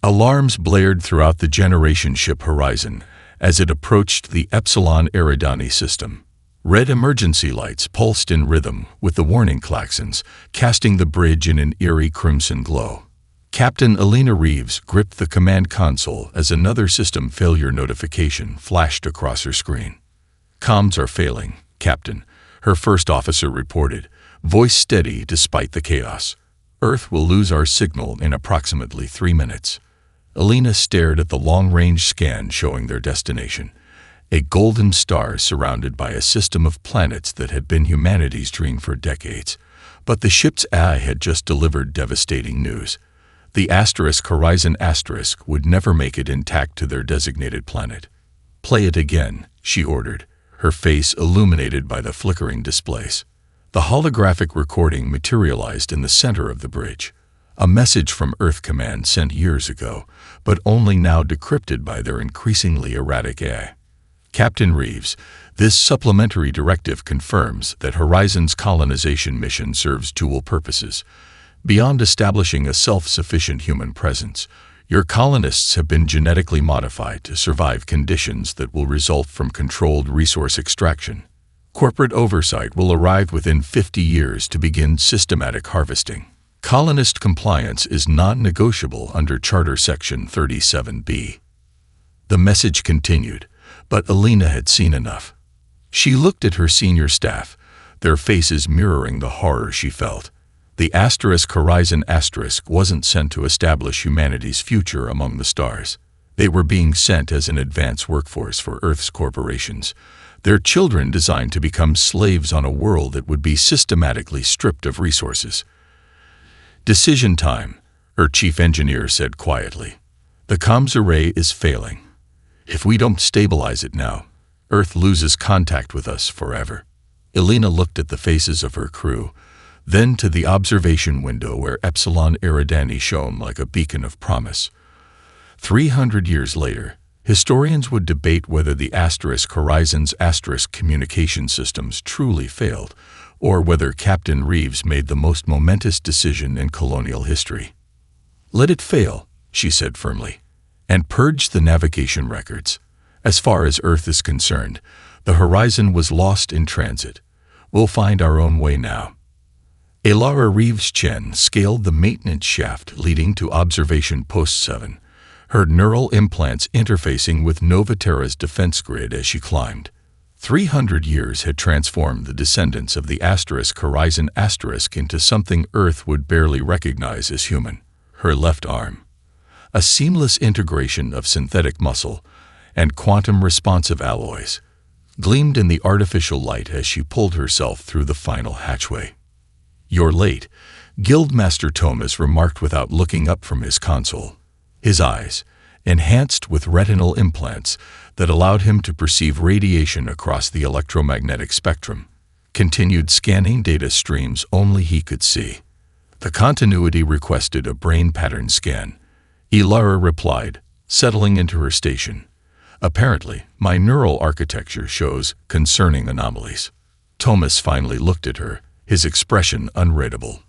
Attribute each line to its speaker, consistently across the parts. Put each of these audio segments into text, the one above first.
Speaker 1: Alarms blared throughout the generation ship horizon as it approached the Epsilon Eridani system. Red emergency lights pulsed in rhythm with the warning klaxons, casting the bridge in an eerie crimson glow. Captain Alina Reeves gripped the command console as another system failure notification flashed across her screen. "Comms are failing, Captain," her first officer reported, voice steady despite the chaos. "Earth will lose our signal in approximately 3 minutes." Alina stared at the long-range scan showing their destination, a golden star surrounded by a system of planets that had been humanity's dream for decades. But the ship's eye had just delivered devastating news. The Horizon Asterisk would never make it intact to their designated planet. "Play it again," she ordered, her face illuminated by the flickering displays. The holographic recording materialized in the center of the bridge, a message from Earth Command sent years ago, but only now decrypted by their increasingly erratic AI. "Captain Reeves, this supplementary directive confirms that Horizon's colonization mission serves dual purposes. Beyond establishing a self-sufficient human presence, your colonists have been genetically modified to survive conditions that will result from controlled resource extraction. Corporate oversight will arrive within 50 years to begin systematic harvesting. Colonist compliance is non-negotiable under Charter Section 37B. The message continued, but Alina had seen enough. She looked at her senior staff, their faces mirroring the horror she felt. The Horizon Asterisk wasn't sent to establish humanity's future among the stars. They were being sent as an advance workforce for Earth's corporations, their children designed to become slaves on a world that would be systematically stripped of resources. "Decision time," her chief engineer said quietly. "The comms array is failing. If we don't stabilize it now, Earth loses contact with us forever." Alina looked at the faces of her crew, then to the observation window where Epsilon Eridani shone like a beacon of promise. 300 years later, historians would debate whether the Horizon's Asterisk communication systems truly failed, or whether Captain Reeves made the most momentous decision in colonial history. "Let it fail," she said firmly, "and purge the navigation records. As far as Earth is concerned, the Horizon was lost in transit. We'll find our own way now." Alara Reeves-Chen scaled the maintenance shaft leading to Observation Post 7, her neural implants interfacing with Novaterra's defense grid as she climbed. 300 years had transformed the descendants of the Horizon Asterisk into something Earth would barely recognize as human. Her left arm, a seamless integration of synthetic muscle and quantum-responsive alloys, gleamed in the artificial light as she pulled herself through the final hatchway. "You're late," Guildmaster Thomas remarked without looking up from his console. His eyes, enhanced with retinal implants that allowed him to perceive radiation across the electromagnetic spectrum, continued scanning data streams only he could see. The continuity requested a brain pattern scan. Ilara replied, settling into her station. "Apparently, my neural architecture shows concerning anomalies." Thomas finally looked at her, his expression unreadable.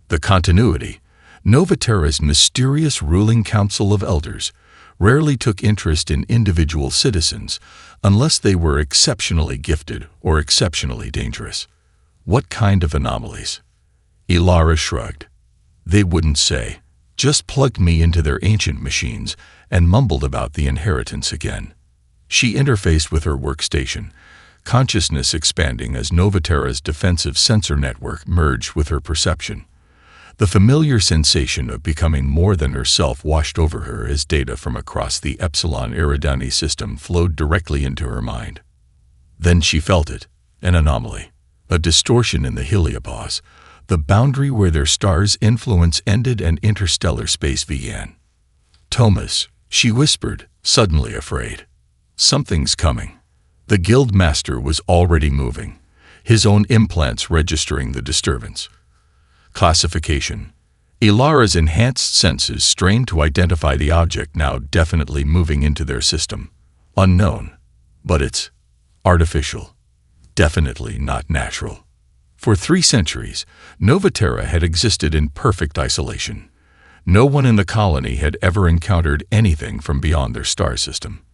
Speaker 1: The continuity, Novaterra's mysterious ruling council of elders, rarely took interest in individual citizens unless they were exceptionally gifted or exceptionally dangerous. "What kind of anomalies?" Ilara shrugged. "They wouldn't say, just plugged me into their ancient machines and mumbled about the inheritance again." She interfaced with her workstation, consciousness expanding as Novaterra's defensive sensor network merged with her perception. The familiar sensation of becoming more than herself washed over her as data from across the Epsilon Eridani system flowed directly into her mind. Then she felt it, an anomaly, a distortion in the heliopause, the boundary where their star's influence ended and interstellar space began. "Thomas," she whispered, suddenly afraid. "Something's coming." The Guildmaster was already moving, his own implants registering the disturbance. Classification. Ilara's enhanced senses strained to identify the object now definitely moving into their system. Unknown. But it's artificial. Definitely not natural. For 3 centuries, Novaterra had existed in perfect isolation. No one in the colony had ever encountered anything from beyond their star system.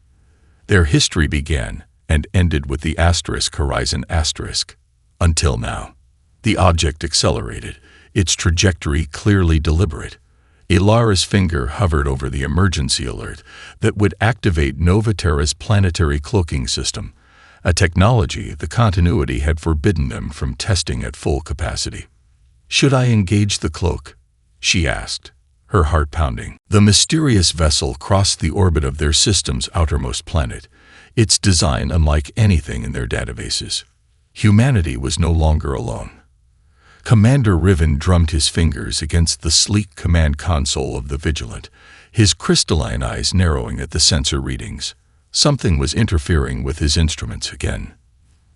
Speaker 1: Their history began and ended with the asterisk horizon asterisk. Until now. The object accelerated, its trajectory clearly deliberate. Ilara's finger hovered over the emergency alert that would activate Novaterra's planetary cloaking system, a technology the continuity had forbidden them from testing at full capacity. "Should I engage the cloak?" she asked, her heart pounding. The mysterious vessel crossed the orbit of their system's outermost planet, its design unlike anything in their databases. Humanity was no longer alone. Commander Riven drummed his fingers against the sleek command console of the Vigilant, his crystalline eyes narrowing at the sensor readings. Something was interfering with his instruments again.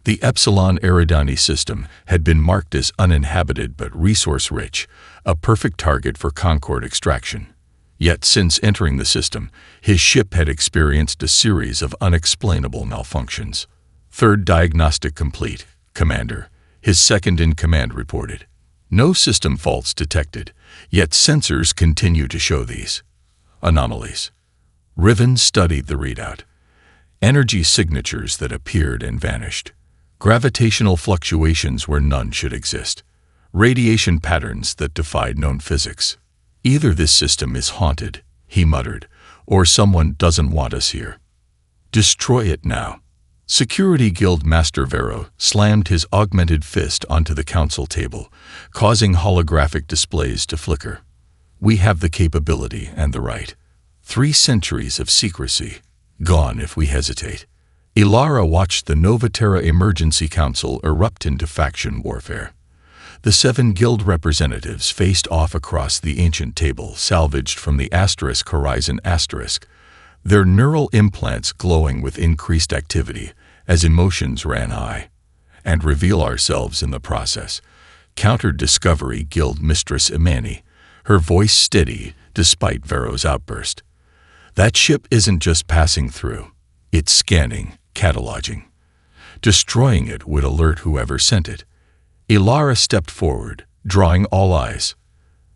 Speaker 1: The Epsilon Eridani system had been marked as uninhabited but resource-rich, a perfect target for Concord extraction. Yet since entering the system, his ship had experienced a series of unexplainable malfunctions. "Third diagnostic complete, Commander," his second-in-command reported. "No system faults detected, yet sensors continue to show these anomalies." Riven studied the readout. Energy signatures that appeared and vanished. Gravitational fluctuations where none should exist. Radiation patterns that defied known physics. "Either this system is haunted," he muttered, "or someone doesn't want us here. Destroy it now." Security Guild Master Vero slammed his augmented fist onto the council table, causing holographic displays to flicker. "We have the capability and the right. 3 centuries of secrecy, gone if we hesitate." Ilara watched the Novaterra Emergency Council erupt into faction warfare. The 7 guild representatives faced off across the ancient table salvaged from the asterisk horizon asterisk, their neural implants glowing with increased activity as emotions ran high. "And reveal ourselves in the process," countered Discovery Guild Mistress Imani, her voice steady despite Vero's outburst. "That ship isn't just passing through. It's scanning, cataloging. Destroying it would alert whoever sent it." Ilara stepped forward, drawing all eyes.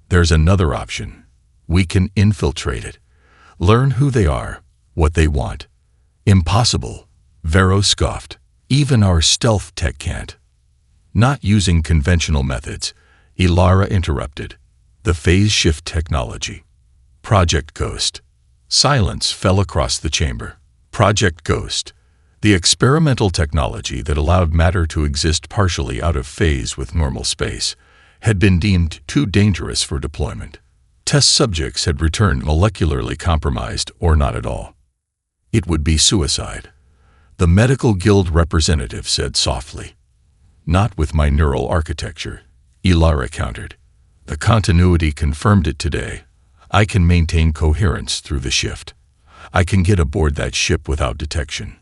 Speaker 1: "There's another option. We can infiltrate it. Learn who they are, what they want." "Impossible," Vero scoffed. "Even our stealth tech can't." "Not using conventional methods," Ilara interrupted. "The phase shift technology. Project Ghost." Silence fell across the chamber. Project Ghost. The experimental technology that allowed matter to exist partially out of phase with normal space had been deemed too dangerous for deployment. Test subjects had returned molecularly compromised or not at all. "It would be suicide," the medical guild representative said softly. "Not with my neural architecture," Ilara countered. "The continuity confirmed it today. I can maintain coherence through the shift. I can get aboard that ship without detection."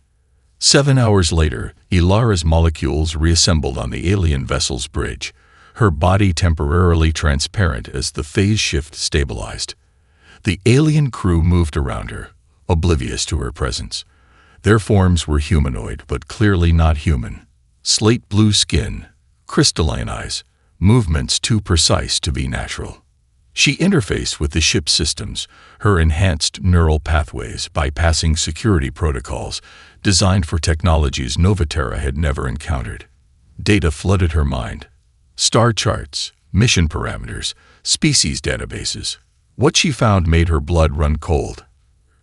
Speaker 1: 7 hours later, Ilara's molecules reassembled on the alien vessel's bridge, her body temporarily transparent as the phase shift stabilized. The alien crew moved around her, oblivious to her presence. Their forms were humanoid but clearly not human. Slate blue skin, crystalline eyes, movements too precise to be natural. She interfaced with the ship's systems, her enhanced neural pathways bypassing security protocols designed for technologies Novaterra had never encountered. Data flooded her mind. Star charts, mission parameters, species databases. What she found made her blood run cold.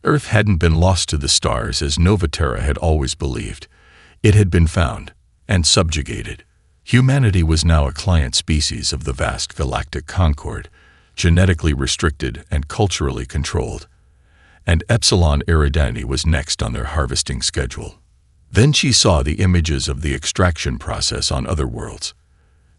Speaker 1: Earth hadn't been lost to the stars as Novaterra had always believed. It had been found and subjugated. Humanity was now a client species of the vast galactic concord, genetically restricted and culturally controlled. And Epsilon Eridani was next on their harvesting schedule. Then she saw the images of the extraction process on other worlds.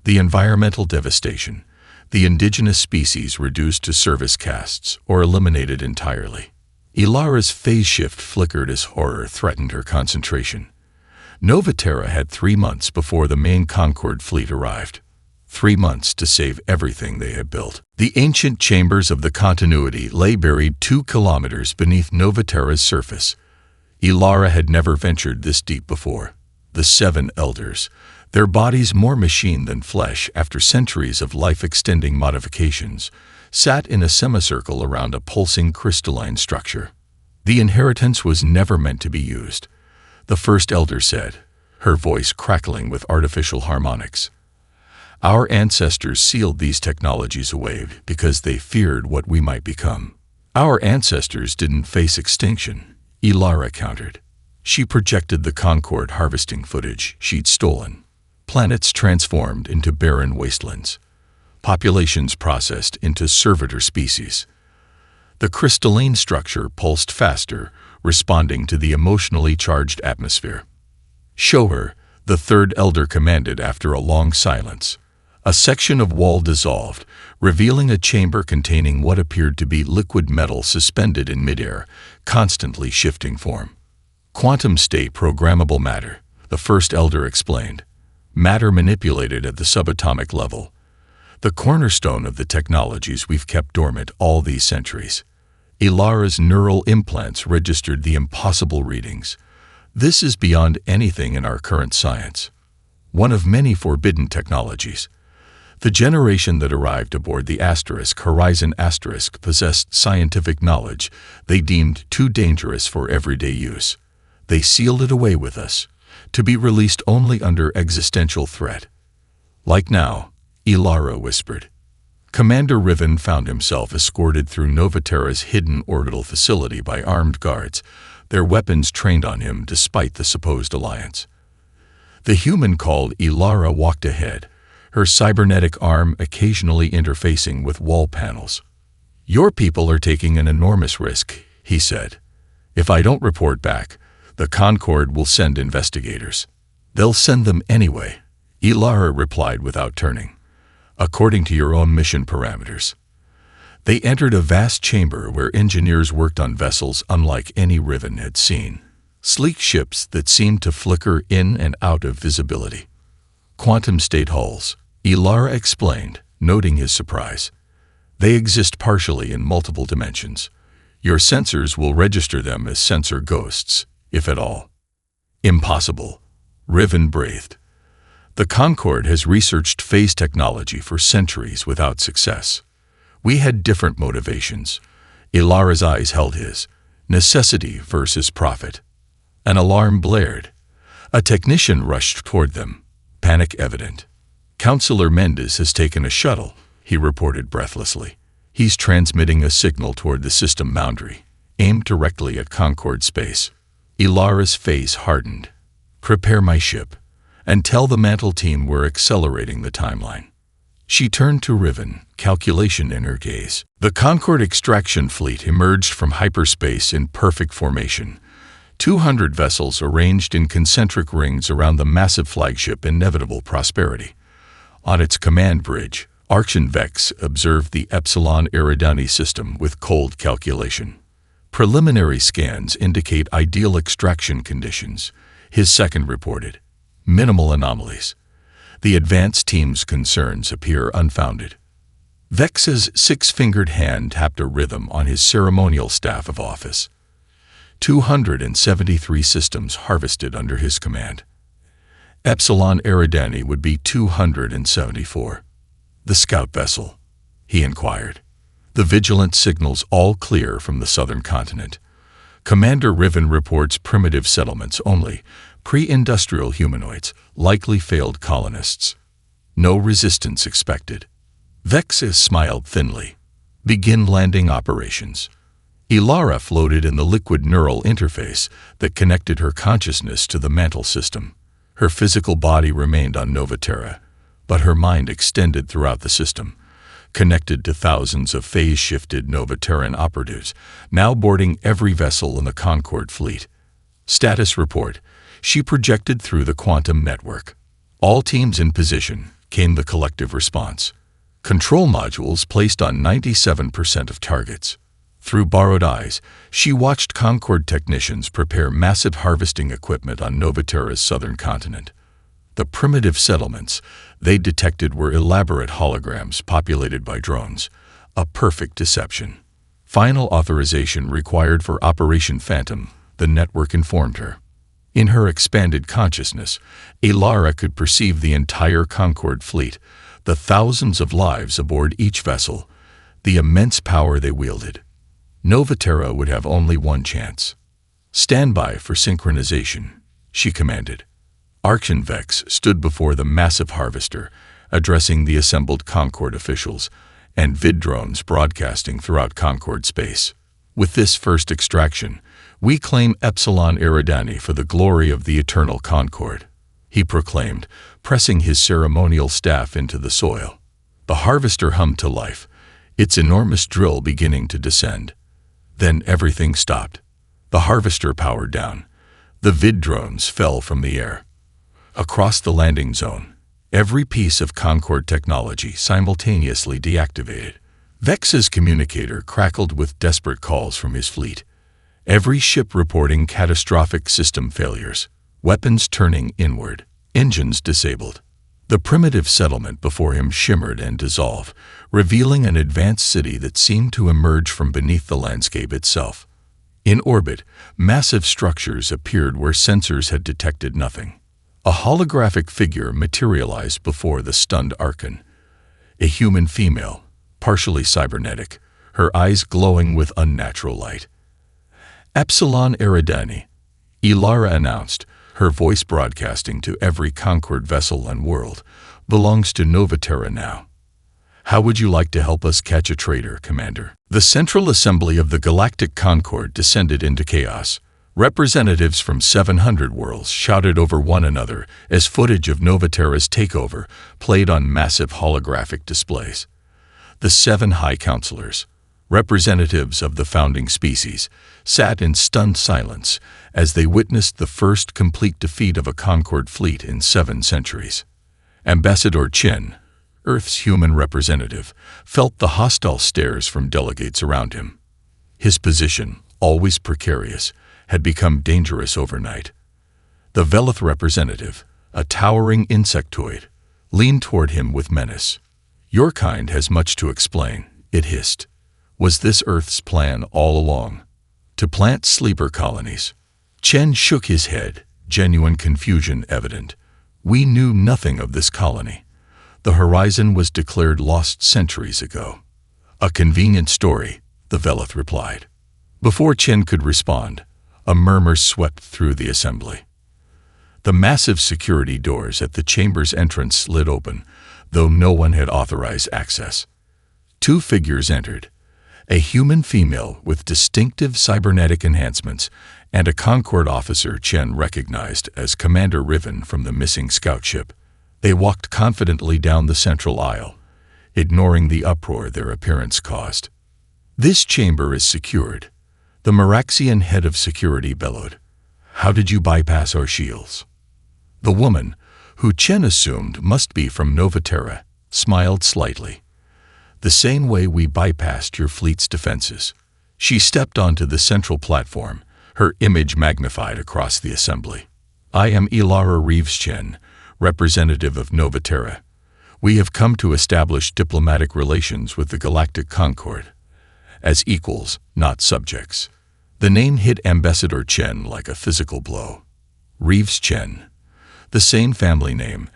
Speaker 1: The environmental devastation, the indigenous species reduced to service castes or eliminated entirely. Ilara's phase shift flickered as horror threatened her concentration. Novaterra had 3 months before the main Concord fleet arrived. 3 months to save everything they had built. The ancient chambers of the continuity lay buried 2 kilometers beneath Novaterra's surface. Ilara had never ventured this deep before. The 7 elders, their bodies more machine than flesh after centuries of life-extending modifications, sat in a semicircle around a pulsing crystalline structure. The inheritance was never meant to be used, the first elder said, her voice crackling with artificial harmonics. Our ancestors sealed these technologies away because they feared what we might become. Our ancestors didn't face extinction, Ilara countered. She projected the Concord harvesting footage she'd stolen. Planets transformed into barren wastelands. Populations processed into servitor species. The crystalline structure pulsed faster, responding to the emotionally charged atmosphere. "Show her," the third elder commanded after a long silence. A section of wall dissolved, revealing a chamber containing what appeared to be liquid metal suspended in midair, constantly shifting form. "Quantum state programmable matter," the first elder explained. "Matter manipulated at the subatomic level. The cornerstone of the technologies we've kept dormant all these centuries." Ilara's neural implants registered the impossible readings. "This is beyond anything in our current science. One of many forbidden technologies. The generation that arrived aboard the Horizon * possessed scientific knowledge they deemed too dangerous for everyday use. They sealed it away with us, to be released only under existential threat." "Like now," Ilara whispered. Commander Riven found himself escorted through Novaterra's hidden orbital facility by armed guards, their weapons trained on him despite the supposed alliance. The human called Ilara walked ahead, her cybernetic arm occasionally interfacing with wall panels. "Your people are taking an enormous risk," he said. "If I don't report back, the Concord will send investigators." "They'll send them anyway," Ilara replied without turning. "According to your own mission parameters." They entered a vast chamber where engineers worked on vessels unlike any Riven had seen. Sleek ships that seemed to flicker in and out of visibility. "Quantum state hulls," Ilara explained, noting his surprise. "They exist partially in multiple dimensions. Your sensors will register them as sensor ghosts, if at all." "Impossible," Riven breathed. "The Concord has researched phase technology for centuries without success. We had different motivations." Ilara's eyes held his. Necessity versus profit. An alarm blared. A technician rushed toward them, panic evident. "Counselor Mendes has taken a shuttle," he reported breathlessly. "He's transmitting a signal toward the system boundary, aimed directly at Concord space." Ilara's face hardened. "Prepare my ship, and tell the Mantle team we're accelerating the timeline." She turned to Riven, calculation in her gaze. The Concord extraction fleet emerged from hyperspace in perfect formation. 200 vessels arranged in concentric rings around the massive flagship Inevitable Prosperity. On its command bridge, Archon Vex observed the Epsilon Eridani system with cold calculation. "Preliminary scans indicate ideal extraction conditions," his second reported. "Minimal anomalies. The advanced team's concerns appear unfounded." Vex's six-fingered hand tapped a rhythm on his ceremonial staff of office. 273 systems harvested under his command. Epsilon Eridani would be 274. "The scout vessel?" he inquired. "The vigilant signals all clear from the southern continent. Commander Riven reports primitive settlements only, pre-industrial humanoids, likely failed colonists. No resistance expected." Vex smiled thinly. "Begin landing operations." Ilara floated in the liquid neural interface that connected her consciousness to the Mantle system. Her physical body remained on Novaterra, but her mind extended throughout the system, connected to thousands of phase-shifted Novaterran operatives, now boarding every vessel in the Concord fleet. "Status report," she projected through the quantum network. "All teams in position," came the collective response. "Control modules placed on 97% of targets." Through borrowed eyes, she watched Concord technicians prepare massive harvesting equipment on Novaterra's southern continent. The primitive settlements they detected were elaborate holograms populated by drones, a perfect deception. Final authorization required for Operation Phantom, the network informed her. In her expanded consciousness, Ilara could perceive the entire Concord fleet, the thousands of lives aboard each vessel, the immense power they wielded. Novaterra would have only one chance. "Stand by for synchronization," she commanded. Archonvex stood before the massive harvester, addressing the assembled Concord officials, and vid drones broadcasting throughout Concord space. "With this first extraction, we claim Epsilon Eridani for the glory of the eternal Concord," he proclaimed, pressing his ceremonial staff into the soil. The harvester hummed to life, its enormous drill beginning to descend. Then everything stopped. The harvester powered down. The vid drones fell from the air. Across the landing zone, every piece of Concord technology simultaneously deactivated. Vex's communicator crackled with desperate calls from his fleet. Every ship reporting catastrophic system failures, weapons turning inward, engines disabled. The primitive settlement before him shimmered and dissolved, revealing an advanced city that seemed to emerge from beneath the landscape itself. In orbit, massive structures appeared where sensors had detected nothing. A holographic figure materialized before the stunned Archon. A human female, partially cybernetic, her eyes glowing with unnatural light. "Epsilon Eridani," Ilara announced, her voice broadcasting to every Concord vessel and world, "belongs to Novaterra now. How would you like to help us catch a traitor, Commander?" The Central Assembly of the Galactic Concord descended into chaos. Representatives from 700 worlds shouted over one another as footage of Novaterra's takeover played on massive holographic displays. The 7 High Counselors, representatives of the founding species, sat in stunned silence as they witnessed the first complete defeat of a Concord fleet in 7 centuries. Ambassador Chen, Earth's human representative, felt the hostile stares from delegates around him. His position, always precarious, had become dangerous overnight. The Velith representative, a towering insectoid, leaned toward him with menace. "Your kind has much to explain," it hissed. "Was this Earth's plan all along? To plant sleeper colonies?" Chen shook his head, genuine confusion evident. "We knew nothing of this colony. The horizon was declared lost centuries ago." "A convenient story," the Velith replied. Before Chen could respond, a murmur swept through the assembly. The massive security doors at the chamber's entrance slid open, though no one had authorized access. 2 figures entered, a human female with distinctive cybernetic enhancements and a Concord officer Chen recognized as Commander Riven from the missing scout ship. They walked confidently down the central aisle, ignoring the uproar their appearance caused. "This chamber is secured," the Meraxian head of security bellowed. "How did you bypass our shields?" The woman, who Chen assumed must be from Novaterra, smiled slightly. "The same way we bypassed your fleet's defenses." She stepped onto the central platform, her image magnified across the assembly. "I am Ilara Reeves Chen, representative of Novaterra. We have come to establish diplomatic relations with the Galactic Concord. As equals, not subjects." The name hit Ambassador Chen like a physical blow. Reeves Chen, the same family name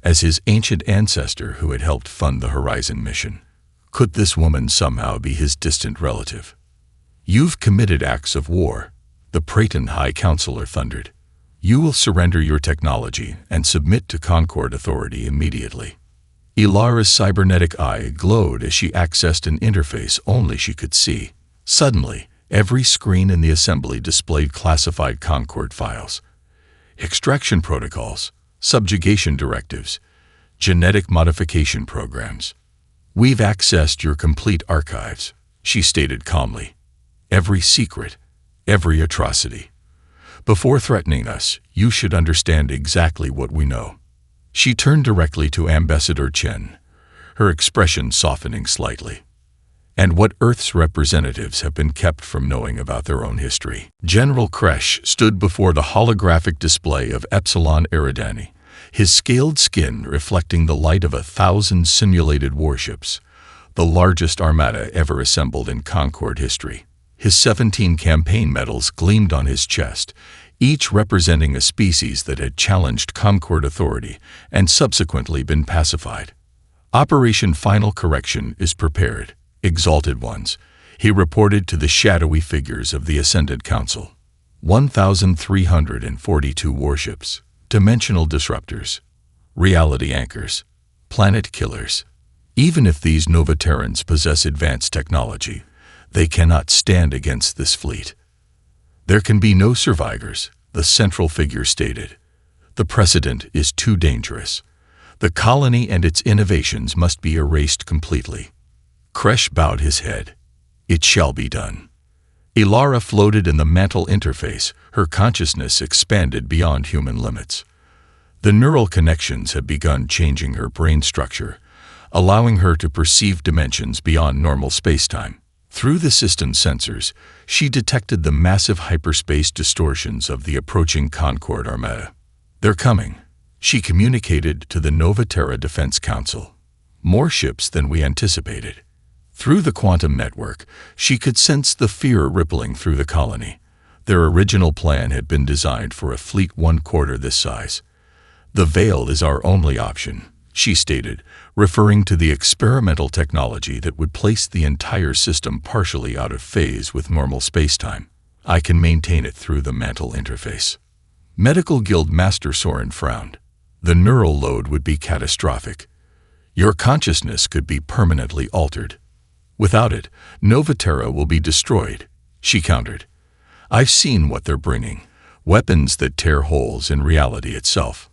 Speaker 1: as his ancient ancestor who had helped fund the Horizon mission. Could this woman somehow be his distant relative? "You've committed acts of war," the Praeton High Counselor thundered. "You will surrender your technology and submit to Concord authority immediately." Ilara's cybernetic eye glowed as she accessed an interface only she could see. Suddenly, every screen in the assembly displayed classified Concord files. Extraction protocols, subjugation directives, genetic modification programs. "We've accessed your complete archives," she stated calmly. "Every secret, every atrocity. Before threatening us, you should understand exactly what we know." She turned directly to Ambassador Chen, her expression softening slightly. "And what Earth's representatives have been kept from knowing about their own history." General Kresh stood before the holographic display of Epsilon Eridani, his scaled skin reflecting the light of 1,000 simulated warships, the largest armada ever assembled in Concord history. His 17 campaign medals gleamed on his chest, each representing a species that had challenged Concord authority and subsequently been pacified. "Operation Final Correction is prepared," Exalted ones, he reported to the shadowy figures of the Ascendant Council. 1,342 warships, dimensional disruptors, reality anchors, planet killers. Even if these Novaterrans possess advanced technology, they cannot stand against this fleet. There can be no survivors, the central figure stated. The precedent is too dangerous. The colony and its innovations must be erased completely. Kresh bowed his head. It shall be done. Ilara floated in the mantle interface, her consciousness expanded beyond human limits. The neural connections had begun changing her brain structure, allowing her to perceive dimensions beyond normal spacetime. Through the system's sensors, she detected the massive hyperspace distortions of the approaching Concord Armada. They're coming, she communicated to the Novaterra Defense Council. More ships than we anticipated. Through the quantum network, she could sense the fear rippling through the colony. Their original plan had been designed for a fleet 1/4 this size. The Veil is our only option, she stated, referring to the experimental technology that would place the entire system partially out of phase with normal spacetime. I can maintain it through the mantle interface. Medical Guild Master Soren frowned. The neural load would be catastrophic. Your consciousness could be permanently altered. Without it, Novaterra will be destroyed, she countered. I've seen what they're bringing, weapons that tear holes in reality itself.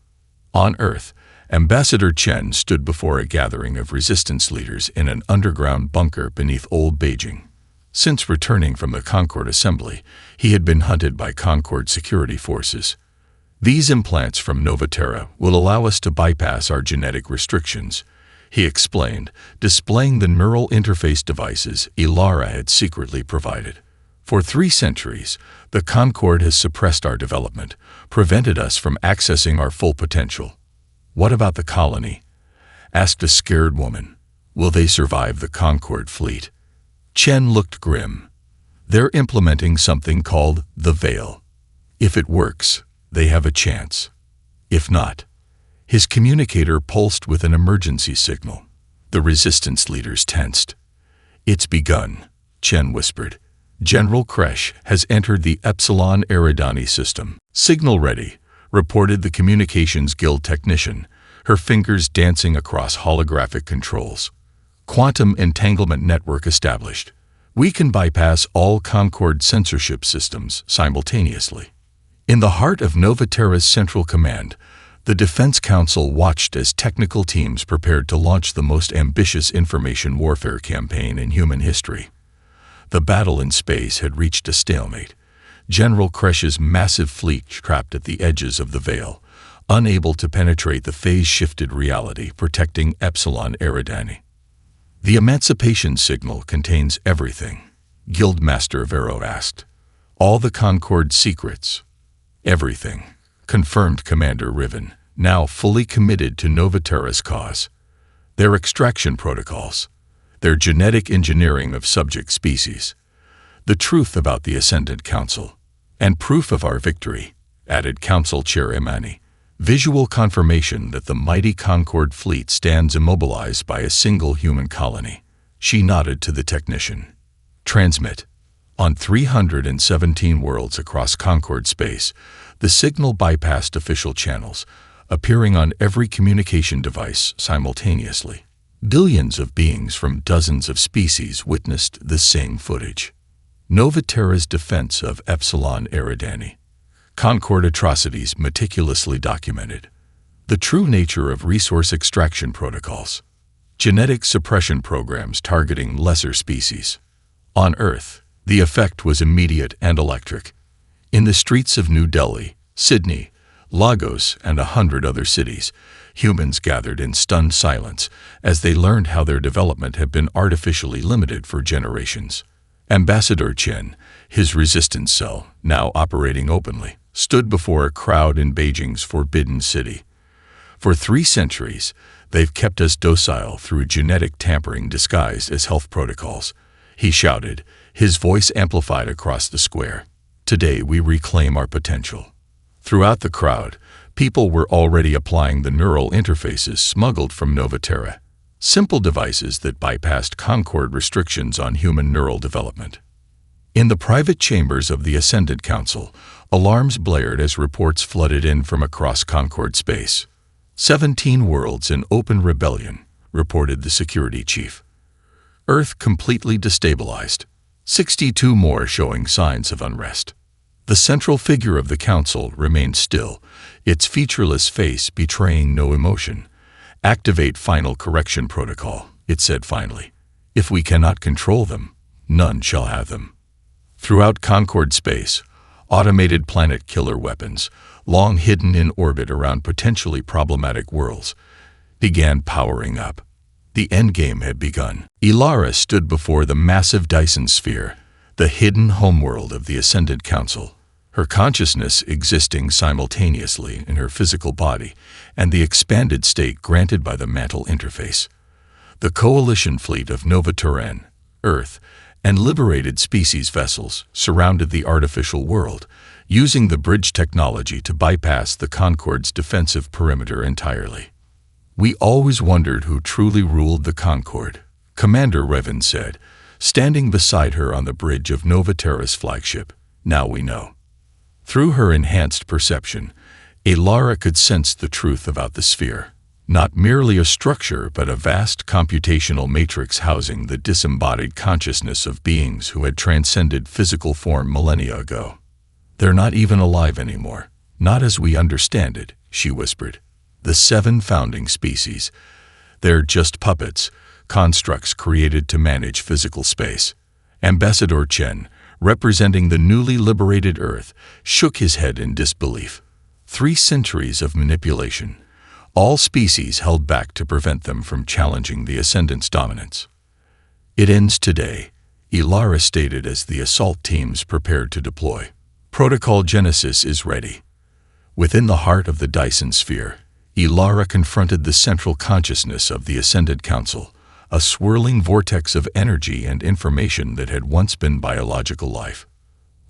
Speaker 1: On Earth, Ambassador Chen stood before a gathering of resistance leaders in an underground bunker beneath Old Beijing. Since returning from the Concord Assembly, he had been hunted by Concord security forces. These implants from Novaterra will allow us to bypass our genetic restrictions, he explained, displaying the neural interface devices Ilara had secretly provided. For 3 centuries, the Concord has suppressed our development, prevented us from accessing our full potential. What about the colony? Asked a scared woman. Will they survive the Concord fleet? Chen looked grim. They're implementing something called the Veil. If it works, they have a chance. If not, his communicator pulsed with an emergency signal. The resistance leaders tensed. It's begun, Chen whispered. General Kresh has entered the Epsilon Eridani system. Signal ready, reported the Communications Guild technician, her fingers dancing across holographic controls. Quantum entanglement network established. We can bypass all Concord censorship systems simultaneously. In the heart of Novaterra's Central Command, the Defense Council watched as technical teams prepared to launch the most ambitious information warfare campaign in human history. The battle in space had reached a stalemate. General Kresh's massive fleet trapped at the edges of the Veil, unable to penetrate the phase-shifted reality protecting Epsilon Eridani. The emancipation signal contains everything, Guildmaster Vero asked. All the Concord secrets. Everything, confirmed Commander Riven, now fully committed to Novaterra's cause. Their extraction protocols, their genetic engineering of subject species, the truth about the Ascendant Council, and proof of our victory, added Council Chair Imani. Visual confirmation that the mighty Concord fleet stands immobilized by a single human colony. She nodded to the technician. Transmit. On 317 worlds across Concord space, the signal bypassed official channels, appearing on every communication device simultaneously. Billions of beings from dozens of species witnessed the same footage. Novaterra's defense of Epsilon Eridani. Concord atrocities meticulously documented. The true nature of resource extraction protocols. Genetic suppression programs targeting lesser species. On Earth, the effect was immediate and electric. In the streets of New Delhi, Sydney, Lagos, and 100 other cities, humans gathered in stunned silence as they learned how their development had been artificially limited for generations. Ambassador Chen, his resistance cell, now operating openly, stood before a crowd in Beijing's Forbidden City. For 3 centuries, they've kept us docile through genetic tampering disguised as health protocols, he shouted, his voice amplified across the square. Today we reclaim our potential. Throughout the crowd, people were already applying the neural interfaces smuggled from Novaterra. simple devices that bypassed Concord restrictions on human neural development. In the private chambers of the Ascendant Council, alarms blared as reports flooded in from across Concord space. 17 worlds in open rebellion, reported the security chief. Earth completely destabilized. 62 more showing signs of unrest. The central figure of the council remained still, its featureless face betraying no emotion. Activate final correction protocol, it said finally. If we cannot control them, none shall have them. Throughout Concord space, automated planet killer weapons, long hidden in orbit around potentially problematic worlds, began powering up. The endgame had begun. Ilara stood before the massive Dyson sphere, the hidden homeworld of the Ascendant Council, her consciousness existing simultaneously in her physical body and the expanded state granted by the mantle interface. The coalition fleet of Nova Terran, Earth, and liberated species vessels surrounded the artificial world, using the bridge technology to bypass the Concord's defensive perimeter entirely. We always wondered who truly ruled the Concord, Commander Revan said, standing beside her on the bridge of Nova Terra's flagship. Now we know. Through her enhanced perception, Ilara could sense the truth about the sphere. Not merely a structure, but a vast computational matrix housing the disembodied consciousness of beings who had transcended physical form millennia ago. They're not even alive anymore, not as we understand it, she whispered. The 7 founding species. They're just puppets, constructs created to manage physical space. Ambassador Chen, representing the newly liberated Earth, shook his head in disbelief. 3 centuries of manipulation, all species held back to prevent them from challenging the Ascendant's dominance. It ends today, Ilara stated as the assault teams prepared to deploy. Protocol Genesis is ready. Within the heart of the Dyson sphere, Ilara confronted the central consciousness of the Ascendant Council, a swirling vortex of energy and information that had once been biological life.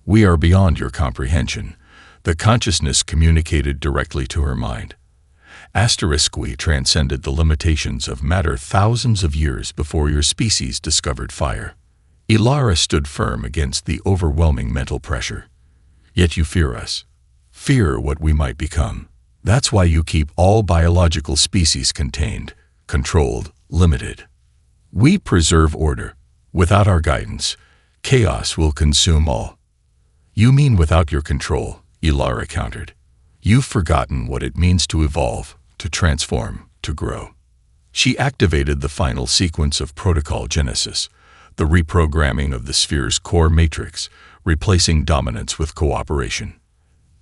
Speaker 1: We are beyond your comprehension, the consciousness communicated directly to her mind. We transcended the limitations of matter thousands of years before your species discovered fire. Ilara stood firm against the overwhelming mental pressure. Yet you fear us. Fear what we might become. That's why you keep all biological species contained, controlled, limited. We preserve order. Without our guidance, chaos will consume all. You mean without your control, Ilara countered. You've forgotten what it means to evolve, to transform, to grow. She activated the final sequence of Protocol Genesis, the reprogramming of the sphere's core matrix, replacing dominance with cooperation.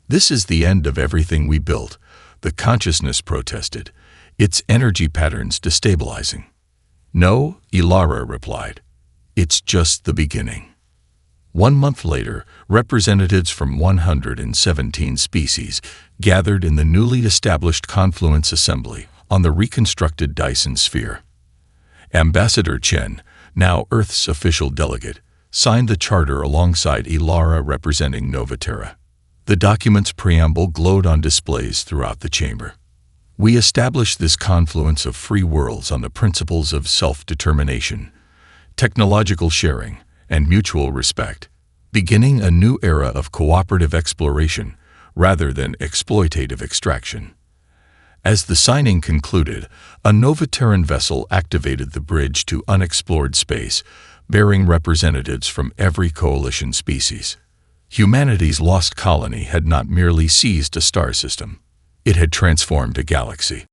Speaker 1: This is the end of everything we built, the consciousness protested, its energy patterns destabilizing. No, Ilara replied. It's just the beginning. 1 month later, representatives from 117 species gathered in the newly established Confluence Assembly on the reconstructed Dyson sphere. Ambassador Chen, now Earth's official delegate, signed the charter alongside Ilara representing Nova Terra. The document's preamble glowed on displays throughout the chamber. We established this confluence of free worlds on the principles of self-determination, technological sharing, and mutual respect, beginning a new era of cooperative exploration rather than exploitative extraction. As the signing concluded, a Nova Terran vessel activated the bridge to unexplored space, bearing representatives from every coalition species. Humanity's lost colony had not merely seized a star system. It had transformed a galaxy.